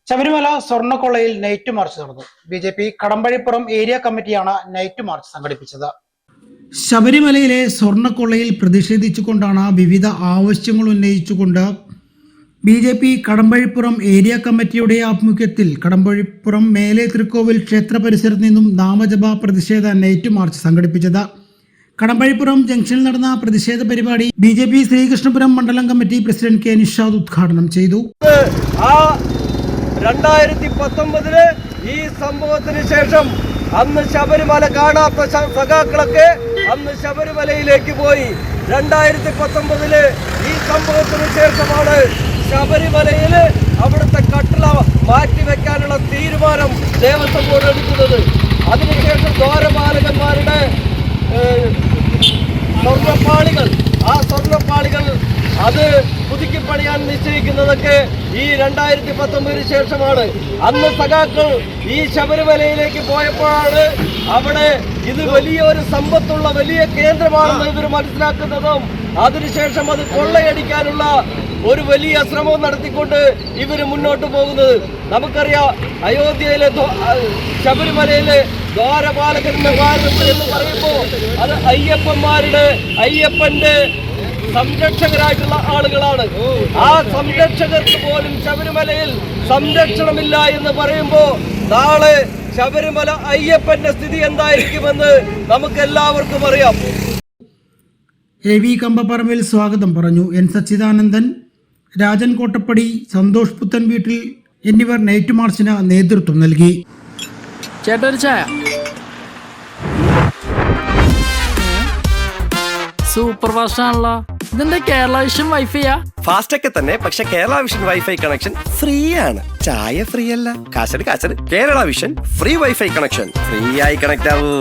Sabarimala സ്വർണ്ണക്കൊള്ളയിൽ night March നടന്നു. BJP Kadampazhipuram area കമ്മിറ്റിയാണ് night March സംഘടിപ്പിച്ചത്. ശബരിമലയിലെ സ്വർണ്ണക്കൊള്ളയിൽ പ്രതിഷേധിച്ചുകൊണ്ടാണ് വിവിധ ആവശ്യങ്ങൾ ഉന്നയിച്ചുകൊണ്ട് BJP കടമ്പഴിപ്പുറം ഏരിയ കമ്മിറ്റിയുടെ ആഭിമുഖ്യത്തിൽ കടമ്പഴിപ്പുറം മേലെ തൃക്കോവിൽ ക്ഷേത്ര പരിസരത്ത് നിന്നും നാമജപ പ്രതിഷേധ നൈറ്റ് മാർച്ച് സംഘടിപ്പിച്ചത്. കടമ്പഴിപ്പുറം ജംഗ്ഷനിൽ നടന്ന പ്രതിഷേധ പരിപാടി BJP ശ്രീകൃഷ്ണപുരം മണ്ഡലം കമ്മിറ്റി പ്രസിഡന്റ് K. നിഷാദ് ഉദ്ഘാടനം ചെയ്തു. 2019 ഈ സംഭവത്തിന് ശേഷം അന്ന് ശബരിമല കാണാത്ത സഖാക്കളൊക്കെ അന്ന് ശബരിമലയിലേക്ക് പോയി. 2019 ഈ സംഭവത്തിന് ശേഷമാണ് ശബരിമലയിൽ അവിടുത്തെ കട്ടിള മാറ്റിവെക്കാനുള്ള തീരുമാനം ദേവസ്വം ബോർഡ് എടുക്കുന്നത്. അതിനുശേഷം ദ്വാരപാലകന്മാരുടെ സ്വർണ്ണപ്പാളികൾ, ആ സ്വർണ്ണപ്പാളികൾ അത് പുതുക്കിപ്പണിയാൻ നിശ്ചയിക്കുന്നതൊക്കെ ഈ 2019 ശേഷമാണ്. അന്ന് സഖാക്കൾ ഈ ശബരിമലയിലേക്ക് പോയപ്പോഴാണ് അവിടെ ഇത് വലിയൊരു സമ്പത്തുള്ള വലിയ കേന്ദ്രമാണെന്ന് ഇവർ മനസ്സിലാക്കുന്നതും അതിനുശേഷം അത് കൊള്ളയടിക്കാനുള്ള ഒരു വലിയ ശ്രമം നടത്തിക്കൊണ്ട് ഇവർ മുന്നോട്ട് പോകുന്നത്. നമുക്കറിയാം, അയോധ്യയിലെ ശബരിമലയിലെ ദ്വാരപാലകന്മാർ എന്ന് പറയുമ്പോൾ അത് അയ്യപ്പന്റെ സംരക്ഷകരായിട്ടുള്ള ആളുകളാണ്. ആ സംരക്ഷകർക്ക് പോലും ശബരിമലയിൽ സംരക്ഷണമില്ല എന്ന് പറയുമ്പോൾ നാളെ ശബരിമല അയ്യപ്പന്റെ സ്ഥിതി എന്തായിരിക്കുമെന്ന് നമുക്ക് എല്ലാവർക്കും അറിയാം. AV കമ്പപ്പറമ്പിൽ സ്വാഗതം പറഞ്ഞു. N. സച്ചിദാനന്ദൻ, രാജൻ കോട്ടപ്പടി, സന്തോഷ് പുത്തൻ വീട്ടിൽ എന്നിവർ നൈറ്റ് മാർച്ചിന് നേതൃത്വം നൽകി. ചേട്ടൊരു ചായ. സൂപ്പർ ഫാസ്റ്റ് ആണല്ലോ. ഇതെന്താ കേരള വിഷൻ വൈഫൈയാ? ഫാസ്റ്റ് ഒക്കെ തന്നെ, പക്ഷെ Kerala vision wifi connection free ആണ്. ചായ ഫ്രീ അല്ല, കാശട് Kerala vision free wifi connection. Free ആയി കണക്ട് ആവൂ.